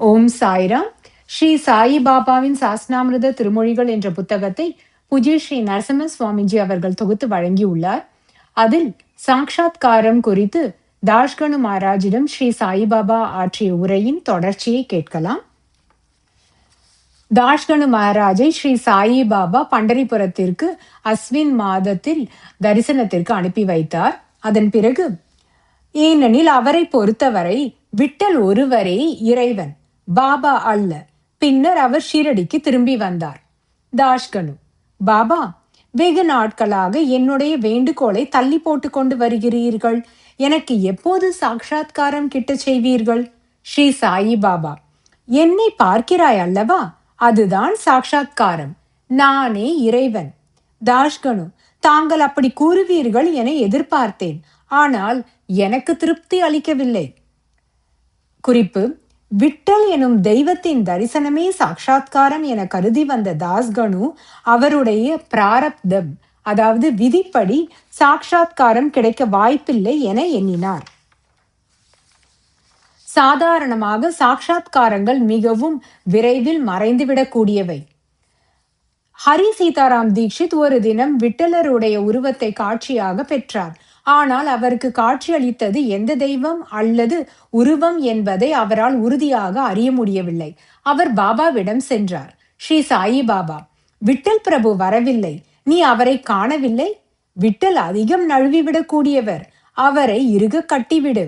ஓம் சாய்ராம். ஸ்ரீ சாயி பாபாவின் சாஸ்னாமிருத திருமொழிகள் என்ற புத்தகத்தை பூஜ்ய ஸ்ரீ நரசிம்ம சுவாமிஜி அவர்கள் தொகுத்து வழங்கியுள்ளார். அதில் சாக்ஷாத்காரம் குறித்து தாஷ்கனு மகாராஜிடம் ஸ்ரீ சாயிபாபா ஆற்றிய உரையின் தொடர்ச்சியை கேட்கலாம். தாஷ்கனு மகாராஜை ஸ்ரீ சாயி பாபா பண்டரிபுரத்திற்கு அஸ்வின் மாதத்தில் தரிசனத்திற்கு அனுப்பி வைத்தார். அதன் பிறகு, ஏனெனில் அவரை பொறுத்தவரை விட்டல் ஒருவரே இறைவன், பாபா அல்ல. பின்னர் அவர் ஷீரடிக்கு திரும்பி வந்தார். தாஷ்கனு: பாபா, வெகு நாட்களாக என்னுடைய வேண்டுகோளை தள்ளி போட்டு கொண்டு வருகிறீர்கள். எனக்கு எப்போது சாட்சாத்காரம் கிட்ட செய்வீர்கள்? ஸ்ரீ சாயி பாபா: என்னை பார்க்கிறாய் அல்லவா, அதுதான் சாட்சாத்காரம். நானே இறைவன். தாஷ்கனு: தாங்கள் அப்படி கூறுவீர்கள் என எதிர்பார்த்தேன். ஆனால் எனக்கு திருப்தி அளிக்கவில்லை. குறிப்பு: விட்டல் எனும் தெய்வத்தின் தரிசனமே சாட்சாத்காரம் என கருதி வந்த தாஸ்கனு அவருடைய பிராரப்தம், அதாவது விதிப்படி சாட்சாத்காரம் கிடைக்க வாய்ப்பில்லை என எண்ணினார். சாதாரணமாக சாட்சாத்காரங்கள் மிகவும் விரைவில் மறைந்துவிடக்கூடியவை. ஹரி சீதாராம் தீக்ஷித் ஒரு தினம் விட்டலருடைய உருவத்தை காட்சியாக பெற்றார். ஆனால் அவருக்கு காட்சியளித்தது எந்த தெய்வம் அல்லது உருவம் என்பதை அவரால் உறுதியாக அறிய முடியவில்லை. அவர் பாபாவிடம் சென்றார். ஸ்ரீ சாயி பாபா: விட்டல் பிரபு வரவில்லை, நீ அவரை காணவில்லை? விட்டல் அதிகம் நழுவிவிடக்கூடியவர், அவரை இறுக கட்டிவிடு.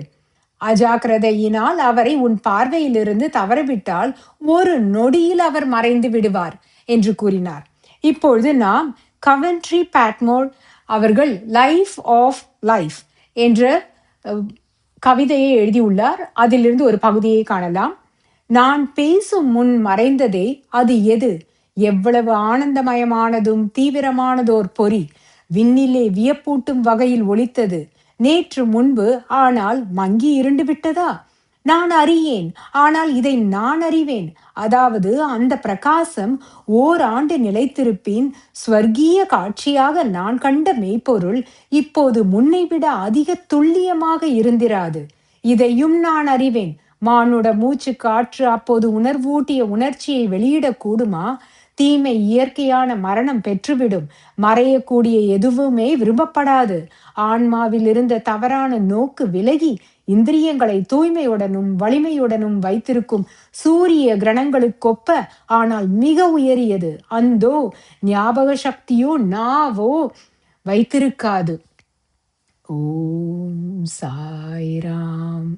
அஜாக்கிரதையினால் அவரை உன் பார்வையிலிருந்து தவறவிட்டால் ஒரு நொடியில் அவர் மறைந்து விடுவார் என்று கூறினார். இப்பொழுது நாம் கவென்ட்ரி பேட்மோர் அவர்கள் லைஃப் ஆஃப் லைஃப் என்ற கவிதையை எழுதியுள்ளார். அதிலிருந்து ஒரு பகுதியை காணலாம். நான் பேசும் முன் மறைந்ததே அது எது? எவ்வளவு ஆனந்தமயமானதும் தீவிரமானதோர் பொறி விண்ணிலே வியப்பூட்டும் வகையில் ஒலித்தது நேற்று முன்பு, ஆனால் மங்கி இருண்டு விட்டதா? நான் அறியேன், ஆனால் இதை நான் அறிவேன். அதாவது அந்த பிரகாசம் ஓராண்டு நிலைத்திருப்பின் ஸ்வர்கீய காட்சியாக நான் கண்ட மெய்ப்பொருள் இப்போது முன்னைவிட அதிக துல்லியமாக இருந்திராது. இதையும் நான் அறிவேன். மானுட மூச்சு காற்று அப்போது உணர்வூட்டிய உணர்ச்சியை வெளியிடக்கூடுமா? தீமை இயற்கையான மரணம் பெற்றுவிடும். மறையக்கூடிய எதுவுமே விரும்பப்படாது. ஆன்மாவில் இருந்த தவறான நோக்கு விலகி இந்திரியங்களை தூய்மையுடனும் வலிமையுடனும் வைத்திருக்கும் சூரிய கிரணங்களுக்கொப்ப, ஆனால் மிக உயரியது. அந்தோ ஞாபக சக்தியோ நாவோ வைத்திருக்காது. ஓம் சாய்ராம்.